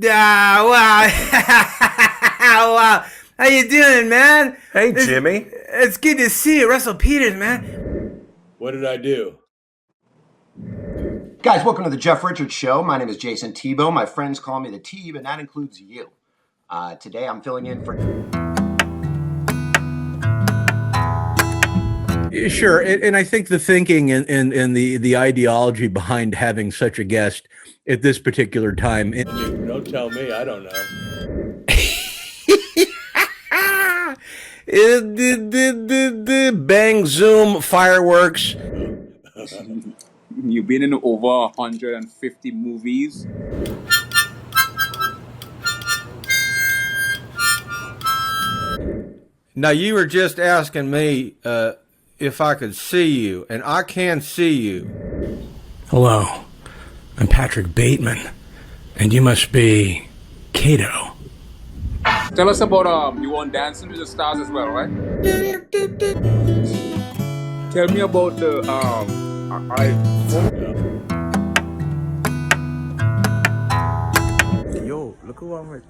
Wow. Wow. How you doing, man? Hey, Jimmy. It's good to see you, Russell Peters, man. What did I do? Guys, welcome to the Jeff Richards Show. My name is Jason Tebow. My friends call me the Teeb, and that includes you. Today I'm filling in for... Sure, and I think the thinking and the ideology behind having such a guest at this particular time... Don't tell me, I don't know. Bang, zoom, fireworks. You've been in over 150 movies. Now, you were just asking me if I could see you, and I can see you. Hello, I'm Patrick Bateman, and you must be Cato. Tell us about you on Dancing with the Stars as well, right? Tell me about the Yo, look who I'm with.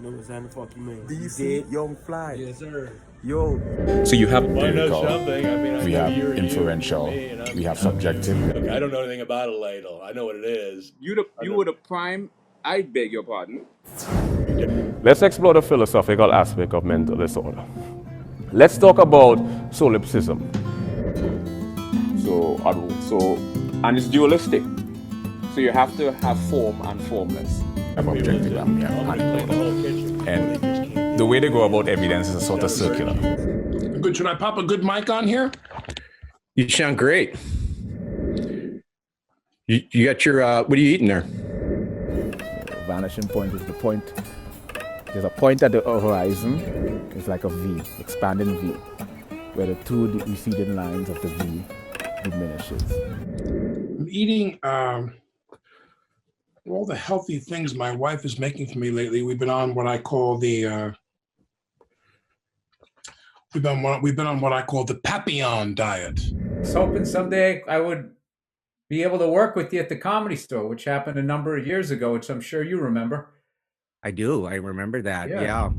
No, what's that the fuck you mean? Do you see Young Fly? Yes, sir. Yo. So you have Well, I know something. I mean, I we know have you're inferential, you and me, and we have subjective. Look, I don't know anything about a ladle. I know what it is. you were the prime. I beg your pardon. Let's explore the philosophical aspect of mental disorder. Let's talk about solipsism. And it's dualistic. So you have to have form and formless. Have objective and we have analytical. And the way they go about evidence is sort of circular. Good. Should I pop a good mic on here? You sound great. You got your, what are you eating there? Vanishing point is the point. There's a point at the horizon. It's like a V, expanding V, where the two receding lines of the V diminishes. I'm eating all the healthy things my wife is making for me lately. We've been on what I call the we've been on what I call the Papillon diet. I was hoping someday I would be able to work with you at the Comedy Store, which happened a number of years ago, which I'm sure you remember. I do. I remember that. Yeah.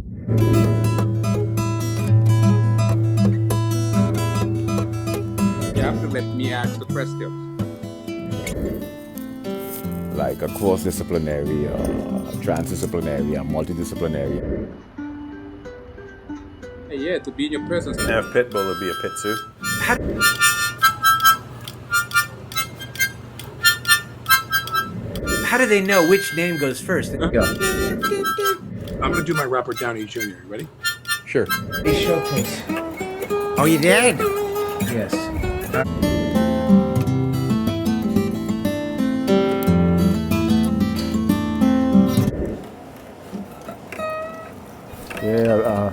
You have to let me ask the question. Like a cross-disciplinary, transdisciplinary, and multidisciplinary. Hey, yeah, to be in your presence. And if Pitbull would be a pit too. How do they know which name goes first? I'm gonna do my Robert Downey Jr. You ready? Sure. Showcase. Oh, you did? Yes. Yeah,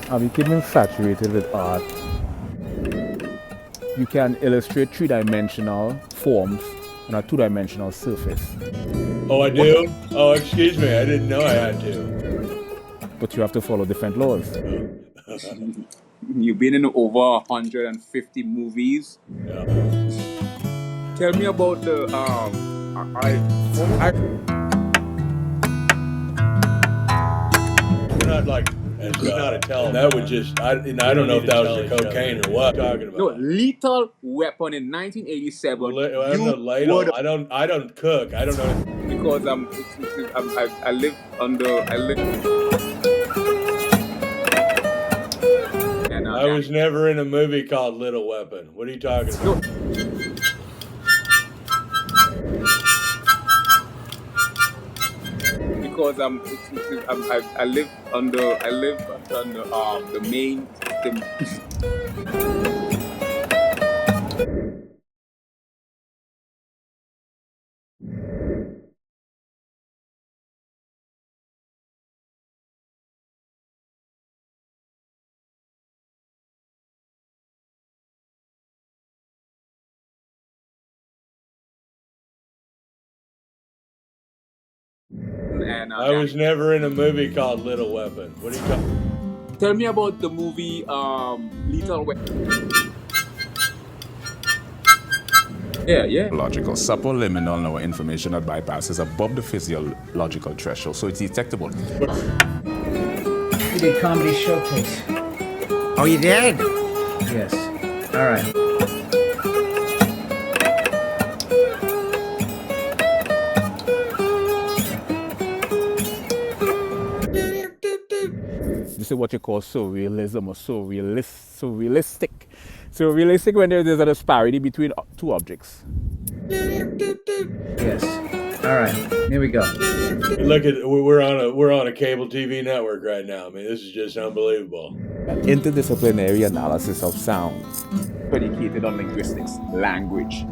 I'm becoming infatuated with art. You can illustrate three-dimensional forms on a two-dimensional surface. Oh, I do? Oh, excuse me. I didn't know I had to. But you have to follow different laws. You've been in over 150 movies. Yeah. Tell me about the You're not like, it's not a tell. That would just, I don't know if that was the cocaine or what I'm talking about. no Lethal Weapon in 1987. Well, I'm a ladle. I don't cook. I don't know. Because I live under. And, I was never in a movie called Little Weapon. What are you talking about? No. Because I live under the main system. And I was never in a movie called Little Weapon. What are you talking? Tell me about the movie Lethal Weapon. Yeah. Logical, subliminal now information that bypasses above the physiological threshold, so it's detectable. We did Comedy Showcase. Oh, you did? Yes. All right. This is what you call surrealism or surrealistic. Surrealistic when there's a disparity between two objects. Yes. All right. Here we go. Look at we're on a cable TV network right now. I mean, this is just unbelievable. An interdisciplinary analysis of sound predicated on linguistics, language,